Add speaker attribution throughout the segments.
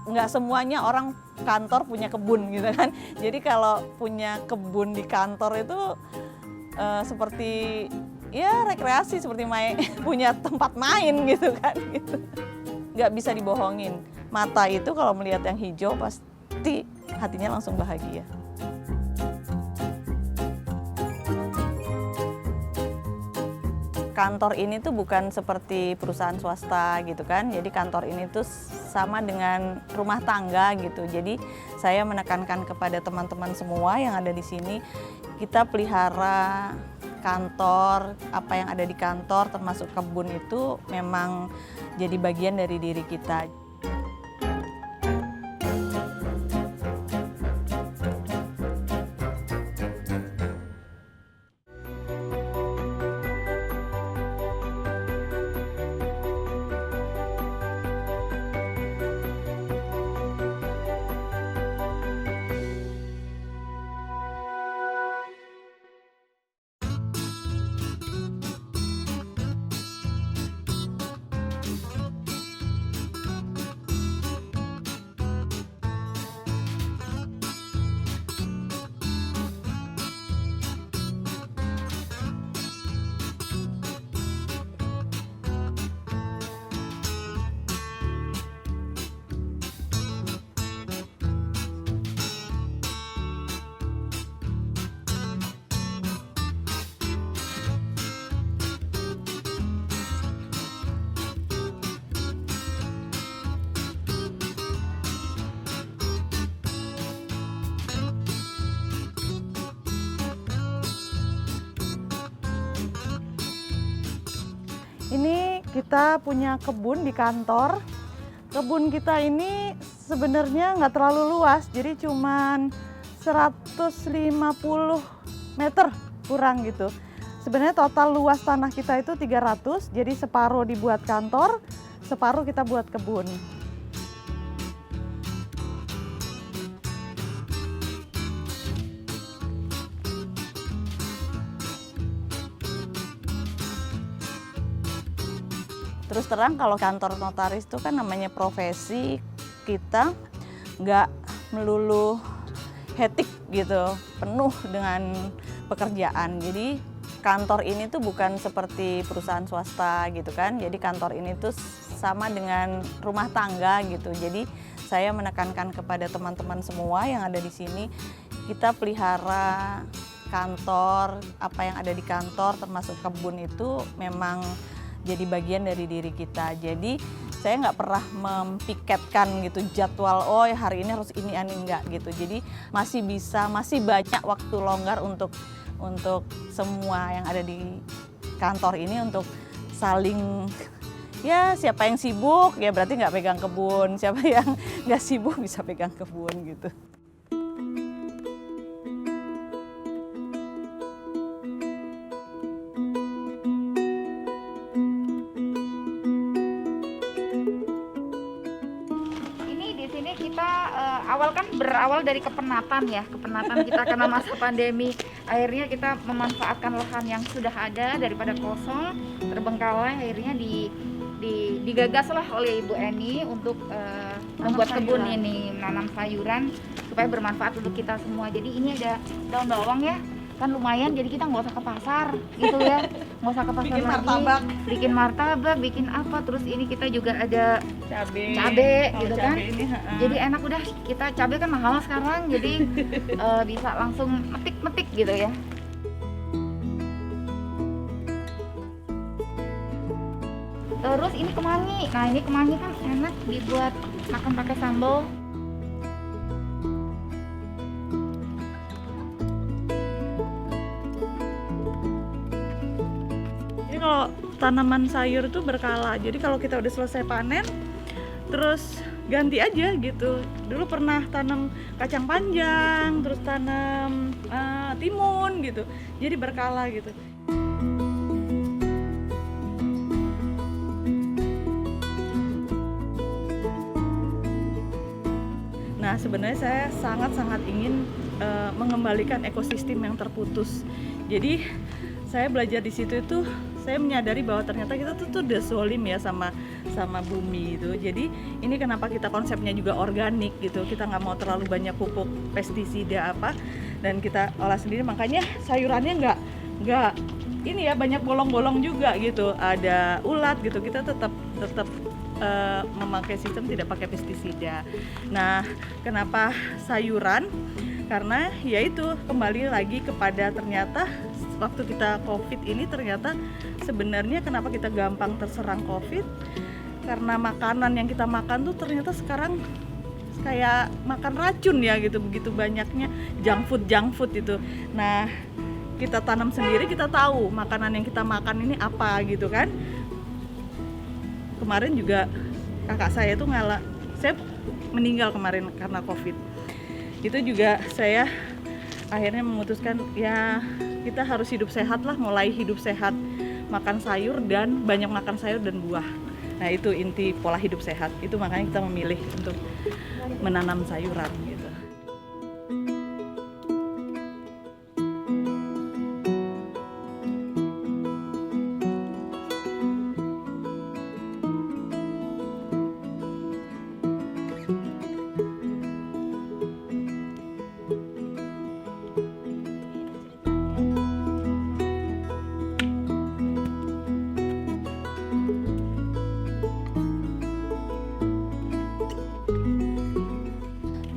Speaker 1: Nggak semuanya orang kantor punya kebun gitu kan. Jadi kalau punya kebun di kantor itu seperti ya rekreasi, seperti punya tempat main gitu kan. Gitu. Nggak bisa dibohongin. Mata itu kalau melihat yang hijau pasti hatinya langsung bahagia. Kantor ini tuh bukan seperti perusahaan swasta gitu kan. Jadi kantor ini tuh sama dengan rumah tangga gitu. Jadi saya menekankan kepada teman-teman semua yang ada di sini, kita pelihara kantor, apa yang ada di kantor termasuk kebun itu memang jadi bagian dari diri kita. Ini kita punya kebun di kantor. Kebun kita ini sebenarnya nggak terlalu luas, jadi cuman 150 meter kurang gitu. Sebenarnya total luas tanah kita itu 300, jadi separuh dibuat kantor, separuh kita buat kebun. Terus terang kalau kantor notaris itu kan namanya profesi, kita nggak melulu hektik gitu, penuh dengan pekerjaan. Jadi kantor ini tuh bukan seperti perusahaan swasta gitu kan. Jadi kantor ini tuh sama dengan rumah tangga gitu. Jadi saya menekankan kepada teman-teman semua yang ada di sini, kita pelihara kantor, apa yang ada di kantor termasuk kebun itu memang jadi bagian dari diri kita. Jadi saya nggak pernah mempiketkan gitu jadwal, oh ya hari ini harus ini enggak gitu. Jadi masih banyak waktu longgar untuk semua yang ada di kantor ini untuk saling, ya siapa yang sibuk ya berarti nggak pegang kebun, siapa yang nggak sibuk bisa pegang kebun gitu.
Speaker 2: Berawal dari kepenatan kita karena masa pandemi. Akhirnya kita memanfaatkan lahan yang sudah ada daripada kosong, terbengkalai, akhirnya digagaslah oleh Ibu Eni untuk membuat kebun ini, menanam sayuran supaya bermanfaat untuk kita semua. Jadi ini ada daun bawang ya, kan lumayan, jadi kita nggak usah ke pasar gitu ya, nggak usah ke pasar
Speaker 1: bikin
Speaker 2: lagi,
Speaker 1: martabak.
Speaker 2: bikin martabak, bikin apa, terus ini kita juga ada cabe gitu kan, ini, jadi enak. Udah, kita cabe kan mahal sekarang, jadi bisa langsung metik gitu ya. Terus ini kemangi, nah ini kemangi kan enak dibuat makan pakai sambal.
Speaker 1: Kalau tanaman sayur itu berkala, jadi kalau kita udah selesai panen terus ganti aja gitu. Dulu pernah tanam kacang panjang, terus tanam timun gitu, jadi berkala gitu. Nah sebenarnya saya sangat-sangat ingin mengembalikan ekosistem yang terputus. Jadi saya belajar di situ itu saya menyadari bahwa ternyata kita tuh udah zolim ya sama bumi itu. Jadi ini kenapa kita konsepnya juga organik gitu, kita nggak mau terlalu banyak pupuk pestisida apa, dan kita olah sendiri. Makanya sayurannya nggak ini ya, banyak bolong-bolong juga gitu, ada ulat gitu. Kita tetap memakai sistem tidak pakai pestisida. Nah, kenapa sayuran? Karena yaitu kembali lagi kepada ternyata waktu kita COVID ini ternyata sebenarnya kenapa kita gampang terserang COVID, karena makanan yang kita makan tuh ternyata sekarang kayak makan racun ya gitu, begitu banyaknya junk food itu. Nah, kita tanam sendiri, kita tahu makanan yang kita makan ini apa gitu kan. Kemarin juga kakak saya tuh saya meninggal kemarin karena COVID. Itu juga saya akhirnya memutuskan ya kita harus hidup sehat lah, mulai hidup sehat, makan sayur dan banyak makan sayur dan buah. Nah itu inti pola hidup sehat, itu makanya kita memilih untuk menanam sayuran gitu.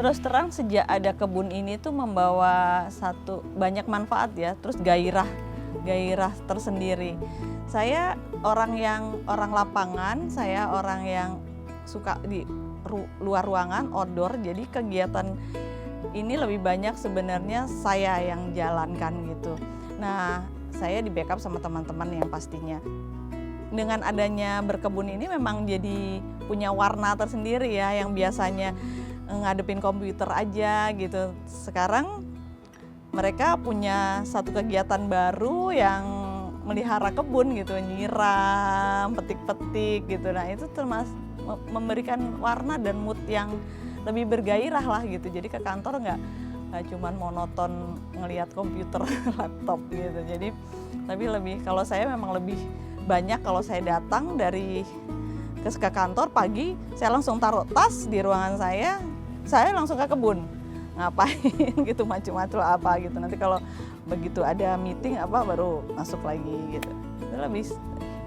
Speaker 1: Terus terang sejak ada kebun ini tuh membawa banyak manfaat ya, terus gairah tersendiri. Saya orang lapangan, saya orang yang suka di luar ruangan, outdoor, jadi kegiatan ini lebih banyak sebenarnya saya yang jalankan gitu. Nah, saya di backup sama teman-teman yang pastinya. Dengan adanya berkebun ini memang jadi punya warna tersendiri ya, yang biasanya ngadepin komputer aja gitu. Sekarang mereka punya satu kegiatan baru yang melihara kebun gitu, nyiram, petik-petik gitu. Nah itu termasuk memberikan warna dan mood yang lebih bergairah lah gitu. Jadi ke kantor nggak cuman monoton ngelihat komputer, laptop gitu. Jadi tapi lebih, kalau saya memang lebih banyak kalau saya datang dari ke kantor pagi, saya langsung taruh tas di ruangan saya langsung ke kebun, ngapain gitu, macam-macam apa gitu. Nanti kalau begitu ada meeting apa baru masuk lagi gitu. Itu lebih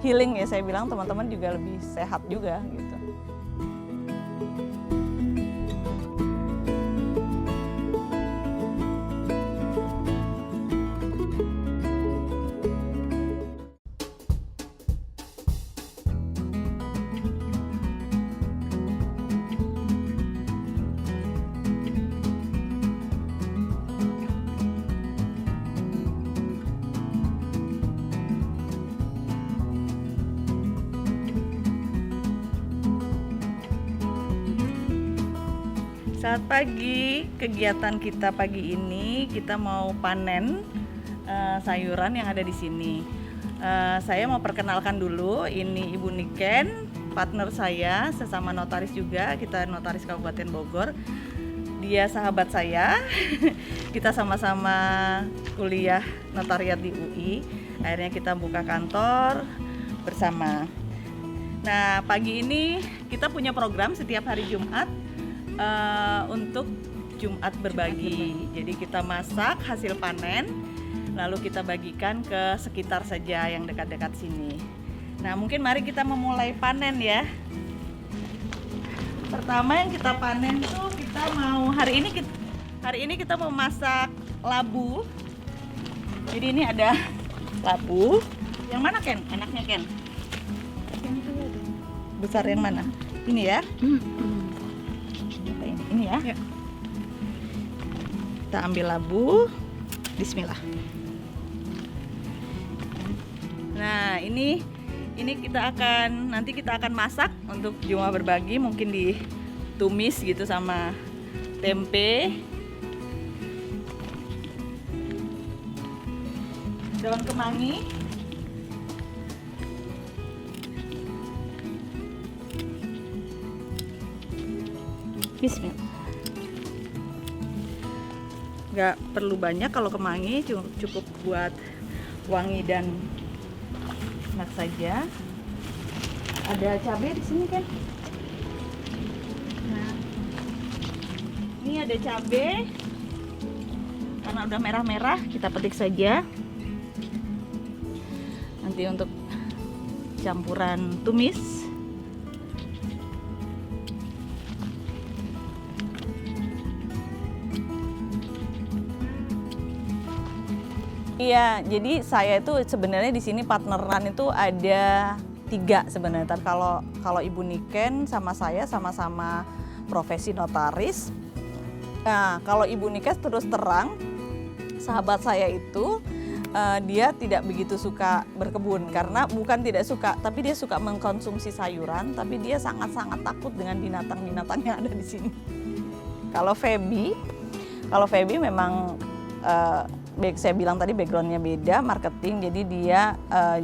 Speaker 1: healing ya, saya bilang teman-teman juga lebih sehat juga gitu. Selamat pagi, kegiatan kita pagi ini kita mau panen sayuran yang ada di sini. Saya mau perkenalkan dulu, ini Ibu Niken, partner saya, sesama notaris juga, kita notaris Kabupaten Bogor. Dia sahabat saya, kita sama-sama kuliah notariat di UI, akhirnya kita buka kantor bersama. Nah, pagi ini kita punya program setiap hari Jumat, untuk Jumat berbagi. Jadi kita masak hasil panen, lalu kita bagikan ke sekitar saja yang dekat-dekat sini. Nah, mungkin mari kita memulai panen ya. Pertama yang kita panen tuh kita mau hari ini kita mau masak labu. Jadi ini ada labu. Yang mana Ken? Enaknya Ken? Besar yang mana? Ini ya. Ini ya. Kita ambil labu. Bismillah. Nah, ini nanti kita akan masak untuk Jumat berbagi, mungkin ditumis gitu sama tempe. Daun kemangi. Bismillah. Nggak perlu banyak kalau kemangi, cukup buat wangi dan enak saja. Ada cabai di sini kan? Nah, ini ada cabai. Karena udah merah-merah, kita petik saja. Nanti untuk campuran tumis. Iya, jadi saya itu sebenarnya di sini partneran itu ada 3 sebenarnya. Kalau Ibu Niken sama saya sama-sama profesi notaris. Nah, kalau Ibu Niken terus terang, sahabat saya itu dia tidak begitu suka berkebun karena bukan tidak suka, tapi dia suka mengkonsumsi sayuran, tapi dia sangat-sangat takut dengan binatang-binatang yang ada di sini. Kalau Feby memang saya bilang tadi backgroundnya beda, marketing, jadi dia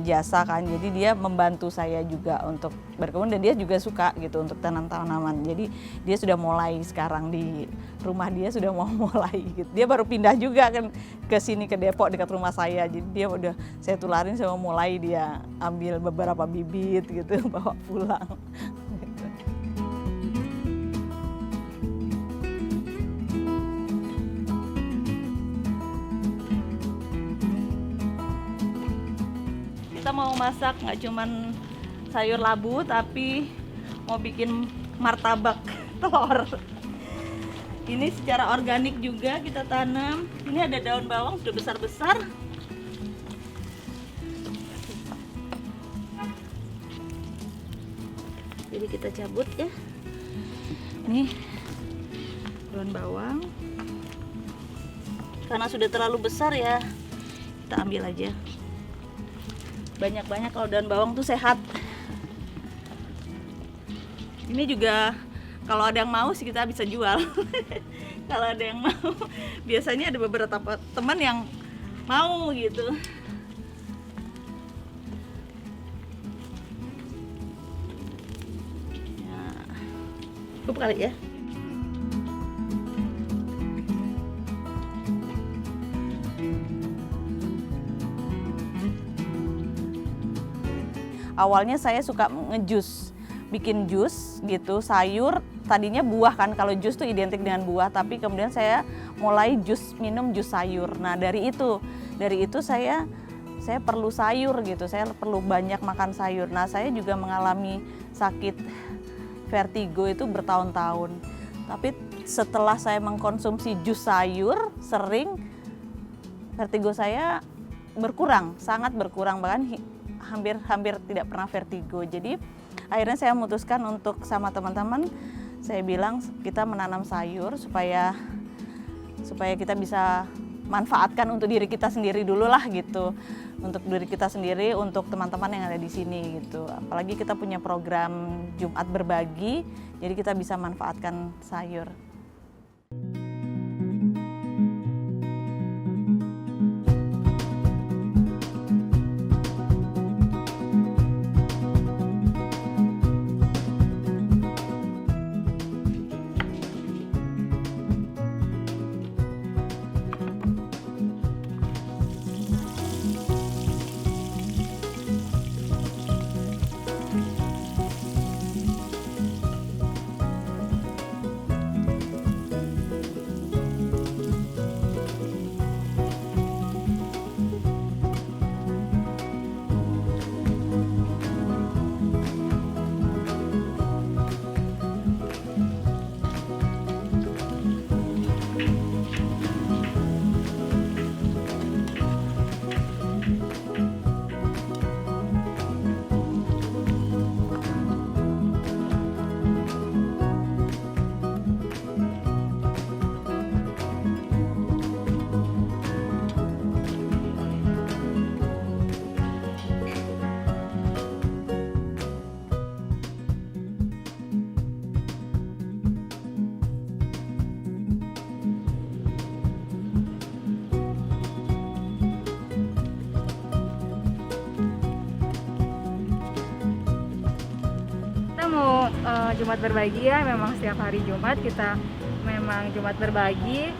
Speaker 1: jasa kan, jadi dia membantu saya juga untuk berkebun dan dia juga suka gitu untuk tanam-tanaman. Jadi dia sudah mulai sekarang di rumah dia sudah mau mulai gitu. Dia baru pindah juga kan ke sini ke Depok dekat rumah saya. Jadi dia udah saya tularin, saya mau mulai dia ambil beberapa bibit gitu bawa pulang. Kita mau masak nggak cuman sayur labu, tapi mau bikin martabak telur. Ini secara organik juga kita tanam. Ini ada daun bawang sudah besar-besar. Jadi kita cabut ya. Nih daun bawang. Karena sudah terlalu besar ya, kita ambil aja. Banyak-banyak, kalau daun bawang tuh sehat. Ini juga kalau ada yang mau sih kita bisa jual. Kalau ada yang mau, biasanya ada beberapa teman yang mau gitu. Ya, cukup kali ya. Awalnya saya suka ngejus, bikin jus gitu, sayur. Tadinya buah kan, kalau jus tuh identik dengan buah, tapi kemudian saya mulai minum jus sayur. Nah dari itu saya perlu sayur gitu, saya perlu banyak makan sayur. Nah saya juga mengalami sakit vertigo itu bertahun-tahun. Tapi setelah saya mengkonsumsi jus sayur sering, vertigo saya berkurang, sangat berkurang, bahkan hampir tidak pernah vertigo. Jadi akhirnya saya memutuskan untuk sama teman-teman, saya bilang kita menanam sayur supaya kita bisa manfaatkan untuk diri kita sendiri dulu lah gitu. Untuk diri kita sendiri, untuk teman-teman yang ada di sini gitu. Apalagi kita punya program Jumat Berbagi, jadi kita bisa manfaatkan sayur.
Speaker 2: Jumat Berbagi ya, memang setiap hari Jumat kita memang Jumat Berbagi.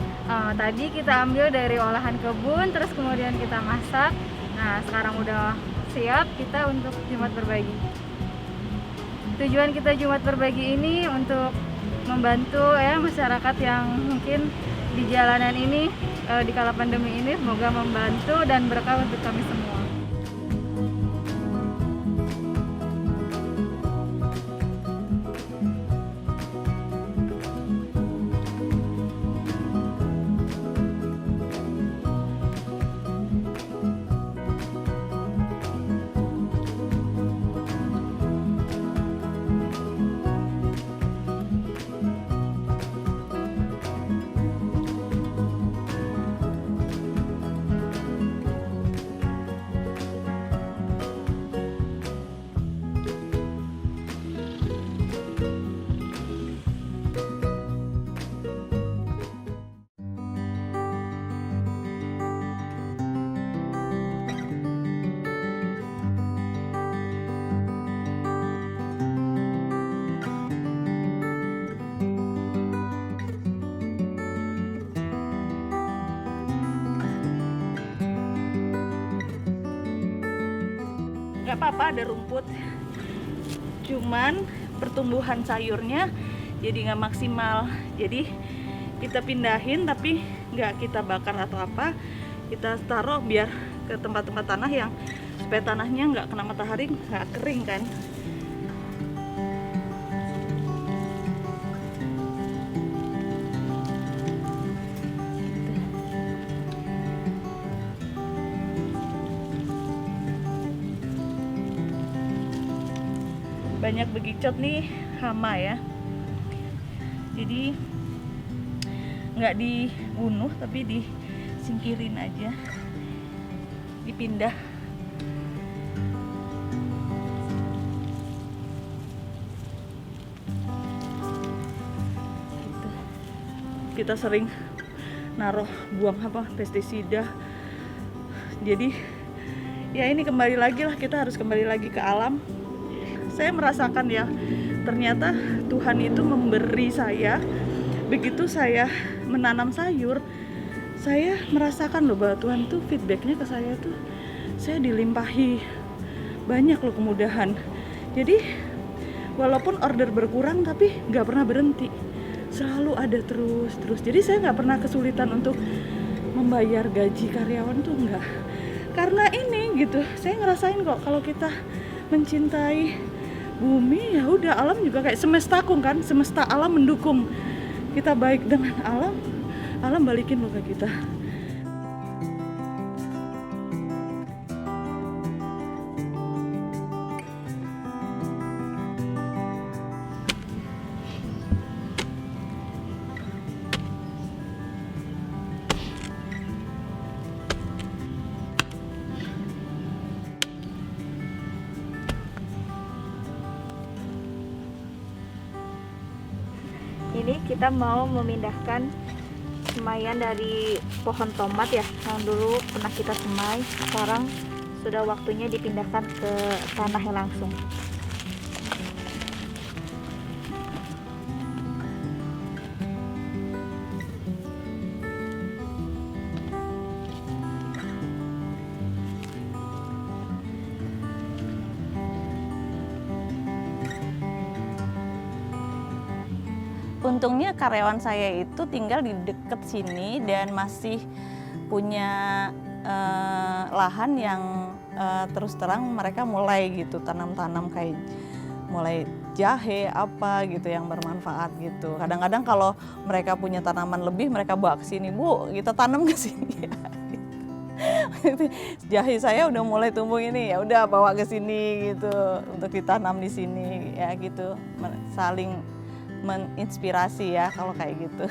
Speaker 2: Tadi kita ambil dari olahan kebun, terus kemudian kita masak. Nah, sekarang udah siap kita untuk Jumat Berbagi. Tujuan kita Jumat Berbagi ini untuk membantu ya masyarakat yang mungkin di jalanan ini di kala pandemi ini, semoga membantu dan berkah untuk kami semua.
Speaker 1: Nggak apa-apa ada rumput, cuman pertumbuhan sayurnya jadi nggak maksimal. Jadi kita pindahin tapi nggak kita bakar atau apa, kita taruh biar ke tempat-tempat tanah yang supaya tanahnya nggak kena matahari, nggak kering kan. Banyak begicot nih, hama ya, jadi nggak dibunuh tapi disingkirin aja, dipindah. Gitu. Kita sering naruh buang pestisida, jadi ya ini kembali lagi lah, kita harus kembali lagi ke alam. Saya merasakan ya, ternyata Tuhan itu memberi saya, begitu saya menanam sayur, saya merasakan loh bahwa Tuhan tuh feedbacknya ke saya tuh, saya dilimpahi banyak loh kemudahan. Jadi walaupun order berkurang tapi nggak pernah berhenti, selalu ada terus. Jadi saya nggak pernah kesulitan untuk membayar gaji karyawan tuh nggak. Karena ini gitu, saya ngerasain kok kalau kita mencintai bumi, ya udah, alam juga kayak semestaku kan, semesta alam mendukung kita baik dengan alam, alam balikin loh ke kita.
Speaker 2: Ini kita mau memindahkan semaian dari pohon tomat ya, yang dulu pernah kita semai, sekarang sudah waktunya dipindahkan ke tanahnya langsung.
Speaker 1: Untungnya karyawan saya itu tinggal di deket sini dan masih punya lahan yang terus terang mereka mulai gitu tanam-tanam kayak mulai jahe apa gitu yang bermanfaat gitu. Kadang-kadang kalau mereka punya tanaman lebih mereka bawa ke sini, Bu, kita tanam ke sini ya. Jahe saya udah mulai tumbuh ini, ya udah bawa ke sini gitu untuk ditanam di sini ya gitu. Saling menginspirasi ya kalau kayak gitu.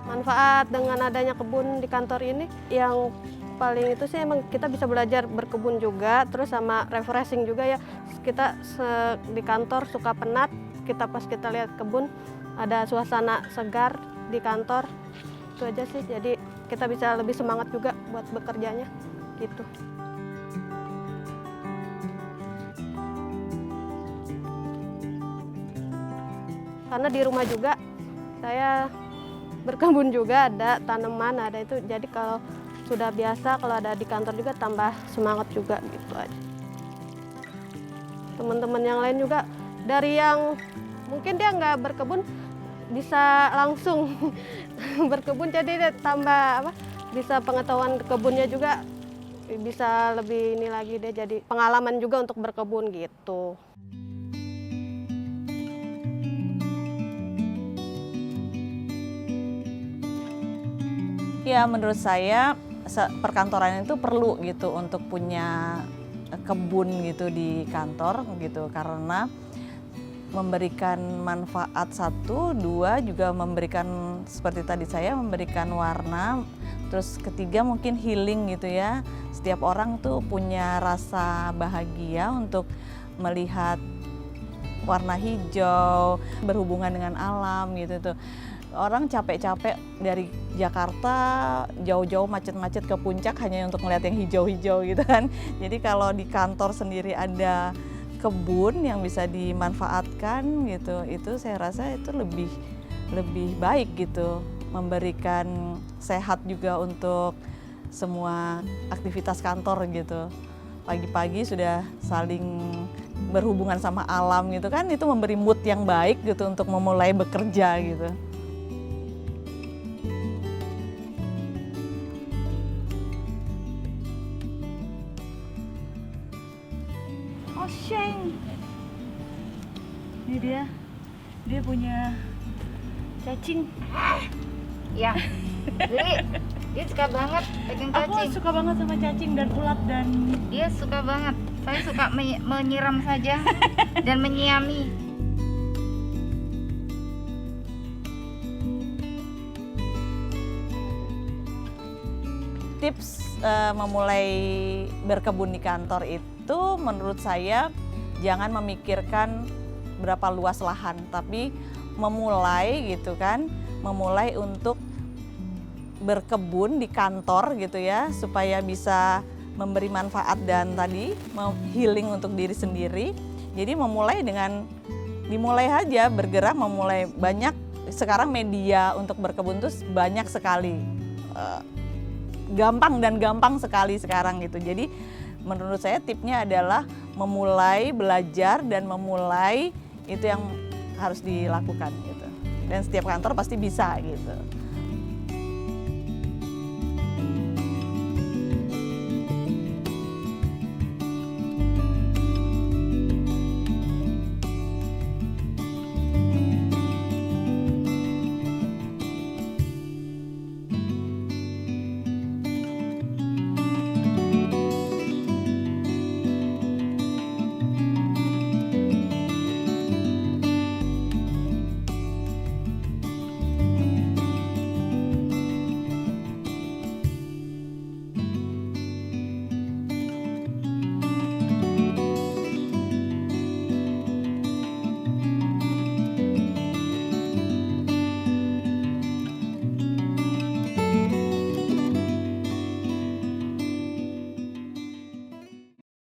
Speaker 3: Manfaat dengan adanya kebun di kantor ini yang paling itu sih emang kita bisa belajar berkebun juga, terus sama refreshing juga ya. Kita di kantor suka penat, pas kita lihat kebun ada suasana segar di kantor, itu aja sih. Jadi kita bisa lebih semangat juga buat bekerjanya gitu. Karena di rumah juga saya berkebun juga, ada tanaman, ada itu. Jadi kalau sudah biasa, kalau ada di kantor juga tambah semangat juga gitu aja. Teman-teman yang lain juga dari yang mungkin dia nggak berkebun bisa langsung berkebun, jadi dia tambah bisa pengetahuan kebunnya juga bisa lebih ini lagi, dia jadi pengalaman juga untuk berkebun gitu.
Speaker 1: Ya, menurut saya perkantoran itu perlu gitu untuk punya kebun gitu di kantor gitu, karena memberikan manfaat satu, dua juga memberikan seperti tadi saya memberikan warna, terus ketiga mungkin healing gitu ya. Setiap orang tuh punya rasa bahagia untuk melihat warna hijau, berhubungan dengan alam gitu tuh. Orang capek-capek dari Jakarta jauh-jauh macet-macet ke puncak hanya untuk melihat yang hijau-hijau gitu kan. Jadi kalau di kantor sendiri ada kebun yang bisa dimanfaatkan gitu, itu saya rasa itu lebih baik gitu, memberikan sehat juga untuk semua aktivitas kantor gitu. Pagi-pagi sudah saling berhubungan sama alam gitu kan, itu memberi mood yang baik gitu untuk memulai bekerja gitu. Oh, Sheng. Ini dia punya cacing.
Speaker 2: Ya, jadi dia suka banget pegang cacing.
Speaker 1: Aku suka banget sama cacing dan ulat dan
Speaker 2: Dia suka banget. Saya suka menyiram saja dan menyiami.
Speaker 1: tips memulai berkebun di kantor itu menurut saya jangan memikirkan berapa luas lahan, tapi memulai gitu kan, memulai untuk berkebun di kantor gitu ya, supaya bisa memberi manfaat dan tadi healing untuk diri sendiri. Jadi dimulai aja bergerak, memulai. Banyak sekarang media untuk berkebun tuh banyak sekali, gampang sekali sekarang gitu. Jadi menurut saya tipnya adalah memulai belajar dan memulai, itu yang harus dilakukan gitu. Dan setiap kantor pasti bisa gitu.